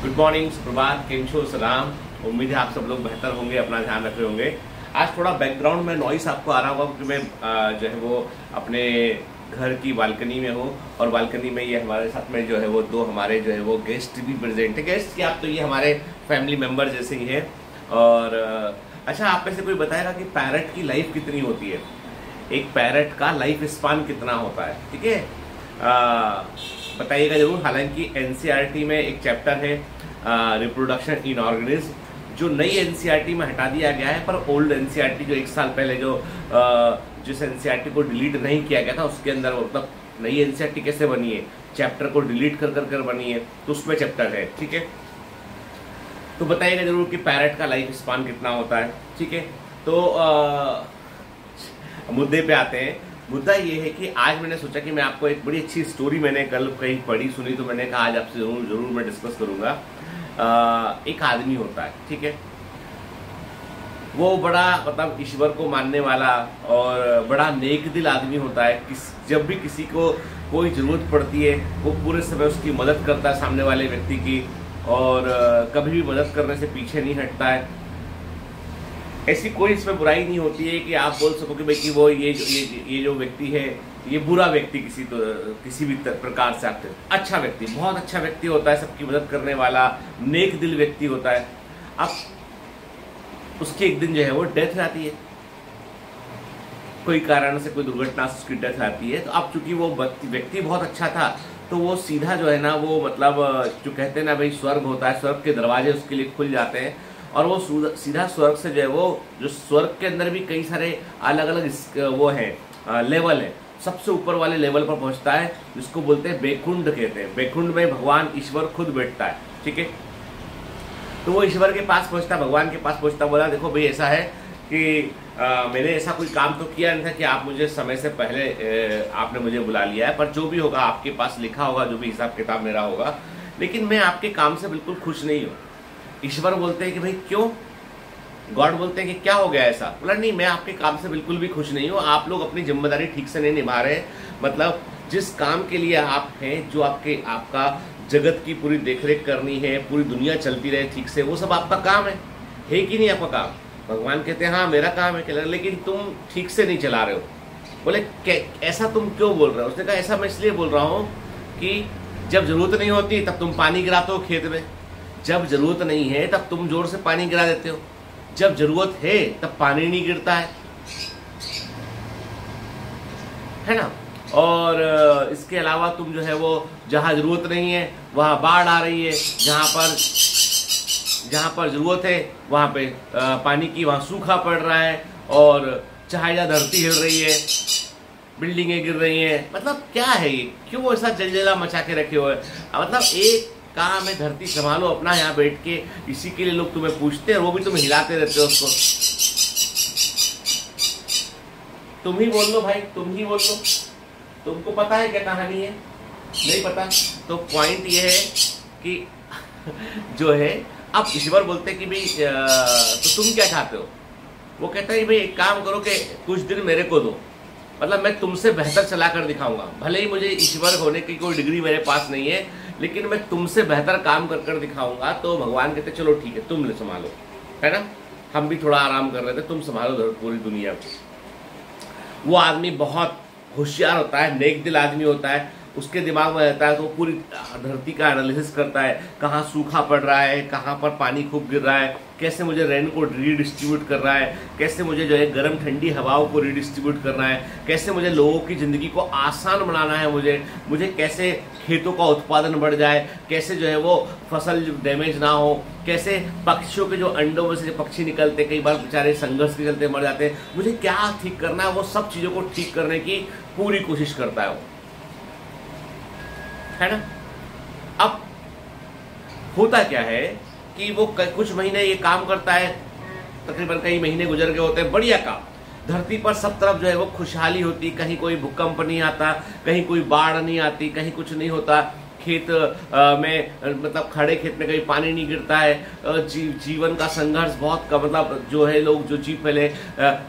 Good morning, सुप्रभात, केम छो, सलाम। उम्मीद है आप सब लोग बेहतर होंगे, अपना ध्यान रख रहे होंगे। आज थोड़ा बैकग्राउंड में नॉइस आपको आ रहा होगा क्योंकि मैं जो है वो अपने घर की बालकनी में हूँ और बालकनी में ये हमारे साथ में जो है वो दो हमारे जो है वो गेस्ट भी प्रेजेंट है। गेस्ट की आप तो ये हमारे फैमिली मेम्बर जैसे ही है। और अच्छा, आप में से कोई बताएगा कि पैरट की लाइफ कितनी होती है? एक पैरट का लाइफ स्पान कितना होता है? ठीक है, बताइएगा जरूर। हालांकि एनसीईआरटी में एक चैप्टर है रिप्रोडक्शन इन ऑर्गेनिज्म, जो नई एनसीईआरटी में हटा दिया गया है, पर ओल्ड एनसीईआरटी जो एक साल पहले जिस एनसीईआरटी को डिलीट नहीं किया गया था उसके अंदर, मतलब नई एनसीईआरटी कैसे बनी है, चैप्टर को डिलीट कर कर बनी है, तो उसमें चैप्टर है। ठीक है, तो बताइएगा जरूर कि पैरट का लाइफ स्पान कितना होता है। ठीक है, तो मुद्दे पे आते हैं। मुद्दा ये है कि आज मैंने सोचा कि मैं आपको एक बड़ी अच्छी स्टोरी मैंने कल कहीं पढ़ी सुनी, तो मैंने कहा आज आपसे जरूर मैं डिस्कस करूंगा। एक आदमी होता है, ठीक है, वो बड़ा मतलब ईश्वर को मानने वाला और बड़ा नेक दिल आदमी होता है। जब भी किसी को कोई जरूरत पड़ती है वो पूरे समय उसकी मदद करता है, सामने वाले व्यक्ति की, और कभी भी मदद करने से पीछे नहीं हटता है। ऐसी कोई इसमें बुराई नहीं होती है कि आप बोल सको कि भाई कि वो ये जो व्यक्ति है ये बुरा व्यक्ति किसी भी प्रकार से। आपके अच्छा व्यक्ति, बहुत अच्छा व्यक्ति होता है, सबकी मदद करने वाला नेक दिल व्यक्ति होता है। अब उसकी एक दिन जो है वो डेथ आती है, कोई कारण से, कोई दुर्घटना से उसकी डेथ आती है। तो अब चूंकि वो व्यक्ति बहुत अच्छा था, तो वो सीधा जो है ना वो मतलब जो कहते हैं ना भाई स्वर्ग होता है, स्वर्ग के दरवाजे उसके लिए खुल जाते हैं और वो सीधा स्वर्ग से जो है वो, जो स्वर्ग के अंदर भी कई सारे अलग अलग वो हैं लेवल है, सबसे ऊपर वाले लेवल पर पहुंचता है, जिसको बोलते हैं बेकुंड कहते हैं। बेकुंड में भगवान ईश्वर खुद बैठता है। ठीक है, तो वो ईश्वर के पास पहुंचता, भगवान के पास पहुंचता, बोला देखो भाई ऐसा है कि मैंने ऐसा कोई काम तो किया नहीं था कि आप मुझे समय से पहले आपने मुझे बुला लिया है, पर जो भी होगा आपके पास लिखा होगा, जो भी हिसाब किताब मेरा होगा, लेकिन मैं आपके काम से बिल्कुल खुश नहीं हूँ। ईश्वर बोलते हैं कि भाई क्यों? गॉड बोलते हैं कि क्या हो गया ऐसा? बोला नहीं, मैं आपके काम से बिल्कुल भी खुश नहीं हूँ, आप लोग अपनी जिम्मेदारी ठीक से नहीं निभा रहे। मतलब जिस काम के लिए आप हैं, जो आपका जगत की पूरी देखरेख करनी है, पूरी दुनिया चलती रहे ठीक से, वो सब आपका काम है कि नहीं आपका काम? भगवान कहते हैं हाँ मेरा काम है, लेकिन तुम ठीक से नहीं चला रहे हो। बोले ऐसा तुम क्यों बोल रहे हो? उसने कहा ऐसा मैं इसलिए बोल रहा हूँ कि जब जरूरत नहीं होती तब तुम पानी गिराते हो खेत में, जब जरूरत नहीं है तब तुम जोर से पानी गिरा देते हो, जब जरूरत है तब पानी नहीं गिरता है ना। और इसके अलावा तुम जो है वो जहां जरूरत नहीं है वहां बाढ़ आ रही है, जहां पर जरूरत है वहां पे पानी की, वहां सूखा पड़ रहा है, और चाहे धरती हिल रही है, बिल्डिंगें गिर रही हैं। मतलब क्या है ये? क्यों ऐसा जलजला मचा के रखे हुए? मतलब एक काम है धरती संभालो अपना, यहाँ बैठ के, इसी के लिए लोग तुम्हें पूछते हैं, वो भी तुम हिलाते रहते हो उसको। तुम ही बोल लो भाई, तुम ही बोल लो। तुमको पता है क्या कहानी है? नहीं पता? तो पॉइंट ये है कि जो है, अब ईश्वर बोलते हैं कि भाई तो तुम क्या चाहते हो? वो कहता है भाई एक काम करो कि कुछ दिन मेरे को दो, मतलब मैं तुमसे बेहतर चला कर दिखाऊंगा। भले ही मुझे ईश्वर होने की कोई डिग्री मेरे पास नहीं है, लेकिन मैं तुमसे बेहतर काम कर दिखाऊंगा। तो भगवान कहते चलो ठीक है, तुम संभालो, है ना, हम भी थोड़ा आराम कर रहे थे, तुम संभालो पूरी दुनिया को। वो आदमी बहुत होशियार होता है, नेक दिल आदमी होता है, उसके दिमाग में रहता है, तो पूरी धरती का एनालिसिस करता है, कहाँ सूखा पड़ रहा है, कहाँ पर पानी खूब गिर रहा है, कैसे मुझे रेन को रीडिस्ट्रीब्यूट करना है, कैसे मुझे जो है गर्म ठंडी हवाओं को रीडिस्ट्रीब्यूट करना है, कैसे मुझे लोगों की ज़िंदगी को आसान बनाना है, मुझे कैसे खेतों का उत्पादन बढ़ जाए, कैसे जो है वो फसल डैमेज ना हो, कैसे पक्षियों के जो अंडों में से पक्षी निकलते कई बार बेचारे संघर्ष के चलते मर जाते हैं, मुझे क्या ठीक करना है, वो सब चीज़ों को ठीक करने की पूरी कोशिश करता है वो, है ना। अब होता क्या है कि वो कुछ महीने ये काम करता है, तकरीबन कई महीने गुजर गए होते हैं, बढ़िया काम, धरती पर सब तरफ जो है वो खुशहाली होती, कहीं कोई भूकंप नहीं आता, कहीं कोई बाढ़ नहीं आती, कहीं कुछ नहीं होता, खेत में मतलब खड़े खेत में कहीं पानी नहीं गिरता है, जीवन का संघर्ष बहुत कम, मतलब जो है लोग जो पहले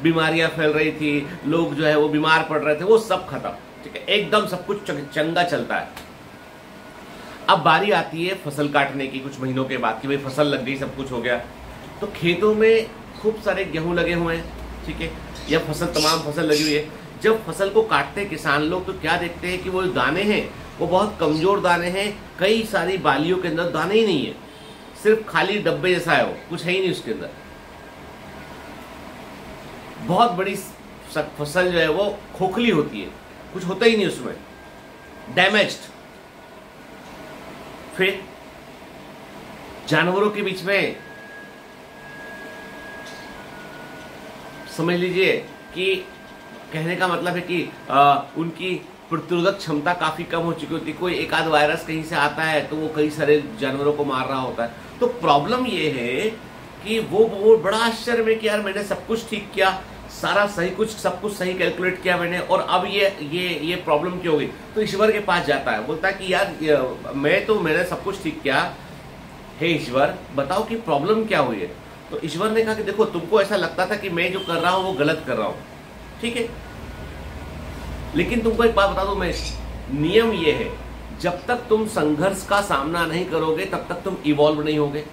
बीमारियां फैल रही थी, लोग जो है वो बीमार पड़ रहे थे, वो सब खत्म। ठीक है, एकदम सब कुछ चंगा चलता है। अब बारी आती है फसल काटने की कुछ महीनों के बाद कि भाई फसल लग गई, सब कुछ हो गया। तो खेतों में खूब सारे गेहूं लगे हुए हैं, ठीक है, या तमाम फसल लगी हुई है। जब फसल को काटते हैं किसान लोग तो क्या देखते हैं कि वो दाने हैं वो बहुत कमजोर दाने हैं, कई सारी बालियों के अंदर दाने ही नहीं है, सिर्फ खाली डब्बे जैसा है, वो कुछ है ही नहीं उसके अंदर। बहुत बड़ी फसल जो है वो खोखली होती है, कुछ होता ही नहीं उसमें, डैमेज्ड। फिर जानवरों के बीच में समझ लीजिए कि कहने का मतलब है कि उनकी प्रतिरोधक क्षमता काफी कम हो चुकी होती है। कोई एक आध वायरस कहीं से आता है तो वो कई सारे जानवरों को मार रहा होता है। तो प्रॉब्लम ये है कि वो बड़ा आश्चर्य में कि यार मैंने सब कुछ ठीक किया, सारा सही सब कुछ सही कैलकुलेट किया मैंने, और अब ये प्रॉब्लम क्यों हो गई। तो ईश्वर के पास जाता है, बोलता है कि यार मैंने सब कुछ ठीक किया, हे ईश्वर बताओ कि प्रॉब्लम क्या हुई है। तो ईश्वर ने कहा कि देखो तुमको ऐसा लगता था कि मैं जो कर रहा हूं वो गलत कर रहा हूं, ठीक है, लेकिन तुमको एक बात बता दूं मैं, नियम ये है जब तक तुम संघर्ष का सामना नहीं करोगे तब तक तुम इवॉल्व नहीं होगे,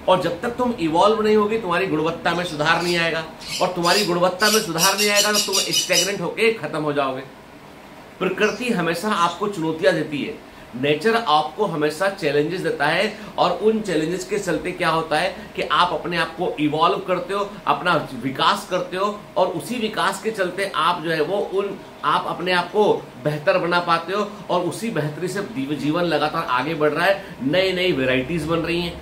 और जब तक तुम इवॉल्व नहीं होगी तुम्हारी गुणवत्ता में सुधार नहीं आएगा, और तुम्हारी गुणवत्ता में सुधार नहीं आएगा तो तुम स्टैग्नेंट होके खत्म हो जाओगे। प्रकृति हमेशा आपको चुनौतियां देती है, नेचर आपको हमेशा चैलेंजेस देता है, और उन चैलेंजेस के चलते क्या होता है कि आप अपने आप को इवॉल्व करते हो, अपना विकास करते हो, और उसी विकास के चलते आप जो है वो आप अपने आप को बेहतर बना पाते हो, और उसी बेहतरी से जीवन लगातार आगे बढ़ रहा है, नई नई वेराइटीज बन रही हैं।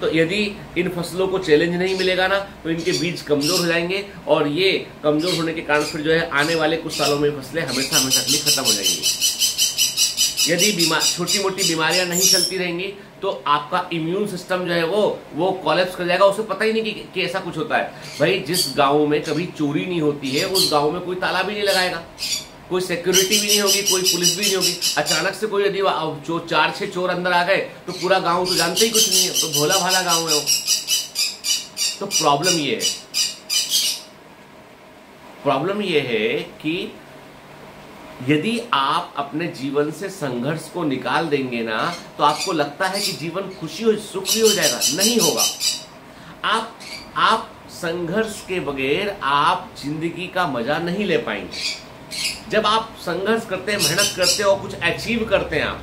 तो यदि इन फसलों को चैलेंज नहीं मिलेगा ना तो इनके बीज कमजोर हो जाएंगे, और ये कमजोर होने के कारण फिर जो है आने वाले कुछ सालों में फसलें हमेशा के लिए खत्म हो जाएंगी। यदि छोटी मोटी बीमारियां नहीं चलती रहेंगी तो आपका इम्यून सिस्टम जो है वो कोलैप्स कर जाएगा, उसे पता ही नहीं कि ऐसा कुछ होता है। भाई जिस गांव में कभी चोरी नहीं होती है उस गांव में कोई ताला भी नहीं लगाएगा, कोई सिक्योरिटी भी नहीं होगी, कोई पुलिस भी नहीं होगी। अचानक से कोई यदि 4-6 चोर अंदर आ गए तो पूरा गांव तो जानते ही कुछ नहीं है, तो भोला भाला गांव है वो। तो प्रॉब्लम ये है कि यदि आप अपने जीवन से संघर्ष को निकाल देंगे ना तो आपको लगता है कि जीवन सुखी हो जाएगा, नहीं होगा। आप संघर्ष के बगैर आप जिंदगी का मजा नहीं ले पाएंगे। जब आप संघर्ष करते हैं, मेहनत करते हैं और कुछ अचीव करते हैं आप,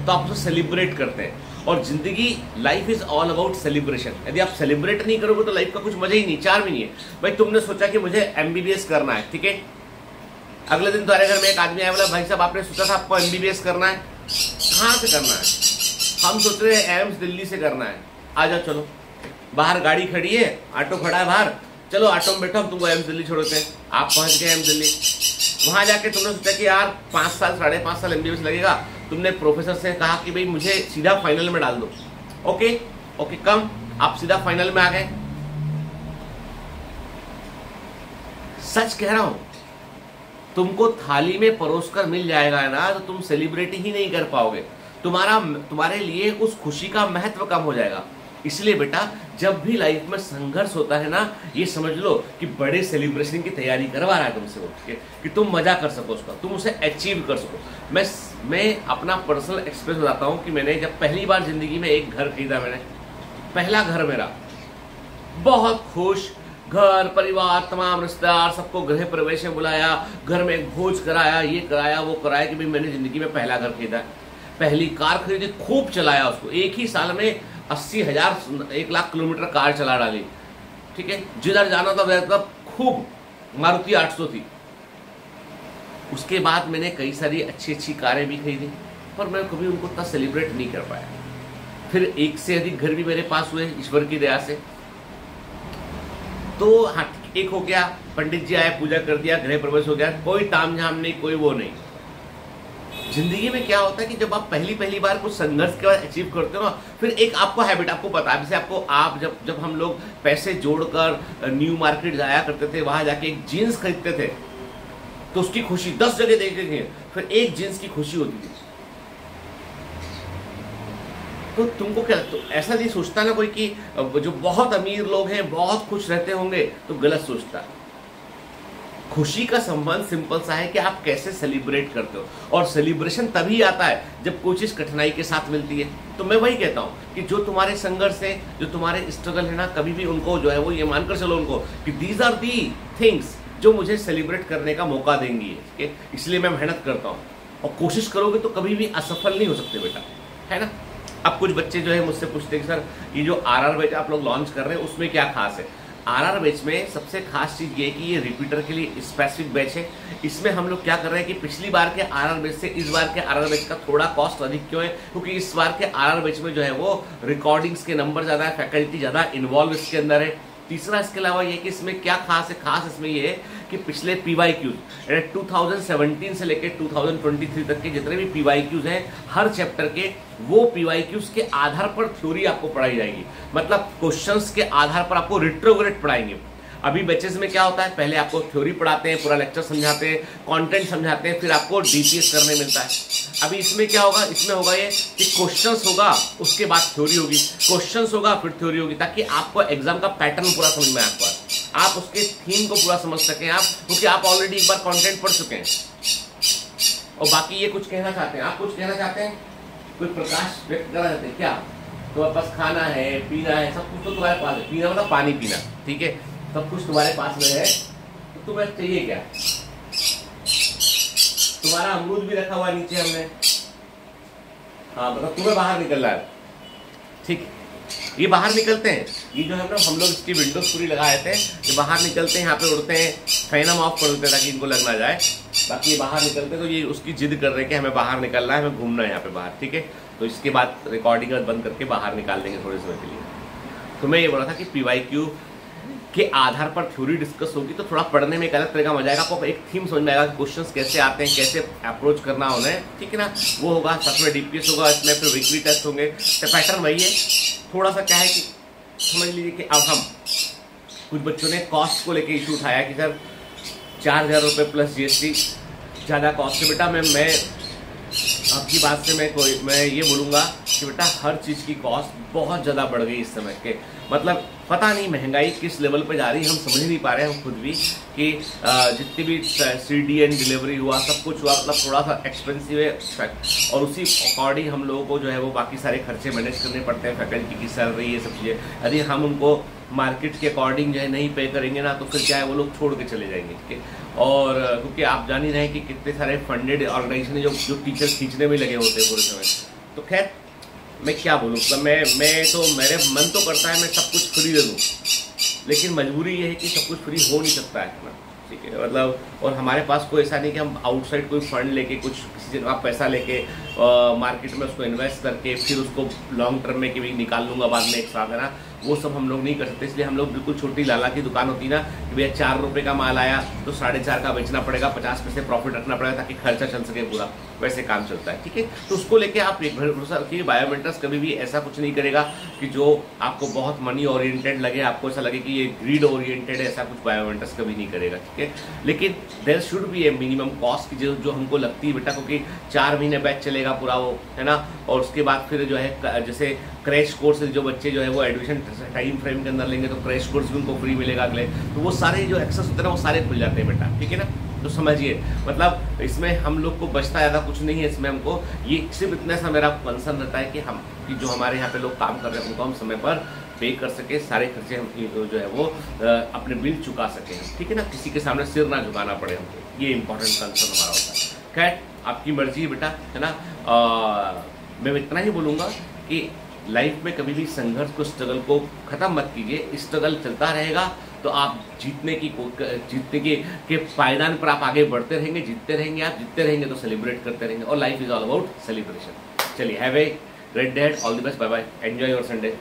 तो आप उसे सेलिब्रेट करते हैं, और जिंदगी life is all about celebration. यदि आप सेलिब्रेट नहीं करोगे तो लाइफ का कुछ मजा ही नहीं, चार भी नहीं है। भाई तुमने सोचा कि मुझे एमबीबीएस करना है, ठीक है, अगले दिन तुम्हारे घर में एक आदमी आया, बोला भाई साहब आपने सोचा था आपको एमबीबीएस करना है, कहाँ से करना है? हम सोच रहे हैं एम्स दिल्ली से करना है। आ जाओ चलो, बाहर गाड़ी खड़ी है, ऑटो खड़ा है बाहर, चलो ऑटो में बैठो, हम तुमको एम्स दिल्ली छोड़ते हैं। आप पहुंच गए एम्स दिल्ली, वहां जाके तुमने सोचा कि यार 5 साल 5.5 साल एमबीबीएस लगेगा। तुमने प्रोफेसर से कहा कि भाई मुझे सीधा फाइनल में डाल दो। ओके कम, आप सीधा फाइनल में आ गए। सच कह रहा हूं, तुमको थाली में परोसकर मिल जाएगा ना तो तुम सेलिब्रेट ही नहीं कर पाओगे, तुम्हारे लिए उस खुशी का महत्व कम हो जाएगा। इसलिए बेटा जब भी लाइफ में संघर्ष होता है ना, ये समझ लो कि बड़े सेलिब्रेशन की तैयारी करवा रहा है तुमसे वो, कि तुम मजा कर सको उसका, तुम उसे अचीव कर सको। मैं अपना पर्सनल एक्सपीरियंस बताता हूँ कि मैंने जब पहली बार जिंदगी में एक घर खरीदा, मैंने पहला घर मेरा, बहुत खुश, घर परिवार तमाम रिश्तेदार सबको गृह प्रवेश में बुलाया, घर में एक भोज कराया, ये कराया वो कराया कि भाई मैंने जिंदगी में पहला घर खरीदा, पहली कार खरीदी, खूब चलाया उसको, एक ही साल में 80,000 1 लाख किलोमीटर कार चला डाली, ठीक है, जिधर जाना था तब खूब, मारुति 800 थी। उसके बाद मैंने कई सारी अच्छी कारें भी खरीदी, पर मैं कभी उनको इतना सेलिब्रेट नहीं कर पाया। फिर एक से अधिक घर भी मेरे पास हुए ईश्वर की दया से। तो हाँ, एक हो गया, पंडित जी आए, पूजा कर दिया, गृह प्रवेश हो गया, कोई ताम झाम नहीं, कोई वो नहीं। जिंदगी में क्या होता है कि जब आप पहली बार कुछ संघर्ष के बाद अचीव करते हो ना, फिर एक आपको हैबिट, आपको पता है, जैसे आप जब हम लोग पैसे जोड़कर न्यू मार्केट जाया करते थे, वहां जाके एक जीन्स खरीदते थे तो उसकी खुशी 10 जगह देखते थे, फिर एक जीन्स की खुशी होती थी। तो तुमको क्या, तो ऐसा नहीं सोचता ना कोई कि जो बहुत अमीर लोग हैं बहुत खुश रहते होंगे, तो गलत सोचता है। खुशी का संबंध सिंपल सा है कि आप कैसे सेलिब्रेट करते हो, और सेलिब्रेशन तभी आता है जब कोई चीज कठिनाई के साथ मिलती है। तो मैं वही कहता हूँ कि जो तुम्हारे संघर्ष है, जो तुम्हारे स्ट्रगल है ना, कभी भी उनको जो है वो ये मानकर चलो उनको कि दीज आर दी थिंग्स जो मुझे सेलिब्रेट करने का मौका देंगी, ठीक है। इसलिए मैं मेहनत करता हूँ, और कोशिश करोगे तो कभी भी असफल नहीं हो सकते बेटा, है ना। अब कुछ बच्चे जो है मुझसे पूछते हैं कि सर ये जो आरआर बैच आप लोग लॉन्च कर रहे हैं उसमें क्या खास है। आरआर बैच में सबसे खास चीज ये है कि ये रिपीटर के लिए स्पेसिफिक बैच है। इसमें हम लोग क्या कर रहे हैं कि पिछली बार के आरआर बैच से इस बार के आरआर बैच का थोड़ा कॉस्ट अधिक क्यों है, क्योंकि इस बार के आरआर बैच में जो है वो रिकॉर्डिंग्स के नंबर ज्यादा है, फैकल्टी ज्यादा इन्वॉल्व इसके अंदर है। तीसरा इसके अलावा ये कि इसमें क्या खास है, खास इसमें ये है कि पिछले PYQs 2017 से लेकर 2023 तक के जितने भी PYQs हैं हर चैप्टर के, वो PYQs के आधार पर थ्योरी आपको पढ़ाई जाएगी। मतलब क्वेश्चंस के आधार पर आपको रिट्रोग्रेड पढ़ाएंगे। अभी बैचेस में क्या होता है, पहले आपको थ्योरी पढ़ाते हैं, पूरा लेक्चर समझाते हैं, कंटेंट समझाते हैं, फिर आपको DPS करने मिलता है। अभी इसमें क्या होगा, इसमें होगा ये कि क्वेश्चंस होगा, उसके बाद थ्योरी होगी, क्वेश्चंस होगा फिर थ्योरी होगी, ताकि आपको एग्जाम का पैटर्न पूरा समझ में आए, आप उसके थीम को पूरा समझ सकें आप, क्योंकि आप ऑलरेडी एक बार कंटेंट पढ़ चुके हैं। और बाकी ये कुछ कहना चाहते हैं, आप कुछ कहना चाहते हैं, कोई प्रकाश व्यक्त करना चाहते हैं क्या? तुम्हारे पास खाना है, पीना है, सब कुछ तो तुम्हारे पास है। पीना मतलब पानी पीना, ठीक है, सब कुछ तुम्हारे पास में है, तो तुम्हें चाहिए क्या? तुम्हारा अमरूद भी रखा हुआ नीचे हमने, हाँ मतलब तुम्हें बाहर निकलना है, ठीक। ये बाहर निकलते हैं, ये जो है ना हम लोग इसकी विंडोज पूरी लगाए थे, ये बाहर निकलते हैं, यहाँ पे उड़ते हैं, फैन हम ऑफ कर देते हैं ताकि इनको लग ना जाए। बाकी ये बाहर निकलते हैं, तो ये उसकी जिद कर रहे हैं कि हमें बाहर निकलना है, हमें घूमना है यहाँ पे बाहर, ठीक है। तो इसके बाद रिकॉर्डिंग बंद करके बाहर निकाल देंगे थोड़े समय के लिए। तो मैं ये बोला था कि PYQ के आधार पर थ्योरी डिस्कस होगी, तो थोड़ा पढ़ने में एक अलग तरह का मजा आएगा, आपको एक थीम समझ में आएगा कि क्वेश्चंस कैसे आते हैं, कैसे अप्रोच करना उन्हें, ठीक है ना। वो होगा, साथ में DPS होगा, इसमें फिर वीकली टेस्ट होंगे। तो पैटर्न वही है, थोड़ा सा क्या है कि समझ लीजिए कि अब हम कुछ बच्चों ने कॉस्ट को लेके इशू उठाया कि सर 4000 रुपये प्लस GST ज़्यादा कॉस्ट है। बेटा मैं आपकी बात से मैं ये बोलूँगा कि बेटा हर चीज़ की कॉस्ट बहुत ज़्यादा बढ़ गई इस समय के, मतलब पता नहीं महंगाई किस लेवल पे जा रही है, हम समझ नहीं पा रहे हैं हम खुद भी कि जितनी भी CDN डिलीवरी हुआ, सब कुछ हुआ, मतलब थोड़ा सा एक्सपेंसिव है, और उसी अकॉर्डिंग हम लोगों को जो है वो बाकी सारे खर्चे मैनेज करने पड़ते हैं, फैकल्टी की सैलरी, ये सब चीज़ें। यदि हम उनको मार्केट के अकॉर्डिंग जो है नहीं पे करेंगे ना, तो फिर क्या है वो लोग छोड़ के चले जाएंगे, ठीक है। और क्योंकि आप जान ही रहे हैं कि कितने सारे फंडेड ऑर्गेनाइजेशन जो टीचर्स खींचने में लगे होते हैं पूरे समय। तो खैर मैं क्या बोलूँ, मतलब मैं तो मेरे मन तो करता है मैं सब कुछ फ्री दे दूँ, लेकिन मजबूरी ये है कि सब कुछ फ्री हो नहीं सकता है ना, ठीक है। मतलब और हमारे पास कोई ऐसा नहीं कि हम आउटसाइड कोई फंड लेके, कुछ किसी जगह पैसा लेके मार्केट में उसको इन्वेस्ट करके फिर उसको लॉन्ग टर्म में कभी निकाल लूँगा बाद में एक साथ, है ना, वो सब हम लोग नहीं कर सकते। इसलिए हम लोग बिल्कुल छोटी लाला की दुकान होती ना कि भैया 4 रुपये का माल आया तो 4.5 का बेचना पड़ेगा, 50 पैसे प्रॉफिट रखना पड़ेगा ताकि खर्चा चल सके पूरा, वैसे काम चलता है, ठीक है। तो उसको लेके आप एक भरोसा रखिए, बायोमेंटर्स कभी भी ऐसा कुछ नहीं करेगा कि जो आपको बहुत मनी ओरिएंटेड लगे, आपको ऐसा लगे कि ये ग्रीड ओरिएंटेड है, ऐसा कुछ बायोमेंटर्स कभी नहीं करेगा, ठीक है। लेकिन there should be a minimum cost की जो हमको लगती है बेटा, क्योंकि 4 महीने बैच चलेगा पूरा वो, है ना, और उसके बाद फिर जो है जैसे क्रैश कोर्स जो बच्चे जो है वो एडमिशन टाइम फ्रेम के अंदर लेंगे तो क्रैश कोर्स भी उनको फ्री मिलेगा अगले, तो वो सारे जो एक्सेस होते हैं ना वो सारे खुल जाते हैं बेटा, ठीक है ना। तो समझिए मतलब इसमें हम लोग को बचता ज़्यादा कुछ नहीं है, इसमें हमको ये सिर्फ इतना सा मेरा कंसर्न रहता है कि जो हमारे यहाँ पे लोग काम कर रहे हैं उनको हम समय पर पे कर सके, सारे खर्चे हम जो है वो अपने बिल चुका सकें, ठीक है ना, किसी के सामने सिर ना झुकाना पड़े हमको, ये इंपॉर्टेंट कंसर्न हमारा होता है। खैर आपकी मर्जी है बेटा, है ना। मैं इतना ही बोलूँगा कि लाइफ में कभी भी संघर्ष को, स्ट्रगल को ख़त्म मत कीजिए, स्ट्रगल चलता रहेगा तो आप जीतने के पायदान पर आप आगे बढ़ते रहेंगे, जीतते रहेंगे, आप जीतते रहेंगे तो सेलिब्रेट करते रहेंगे, और life is all about celebration. चलिए have a great day, all the best, bye bye, enjoy your Sunday.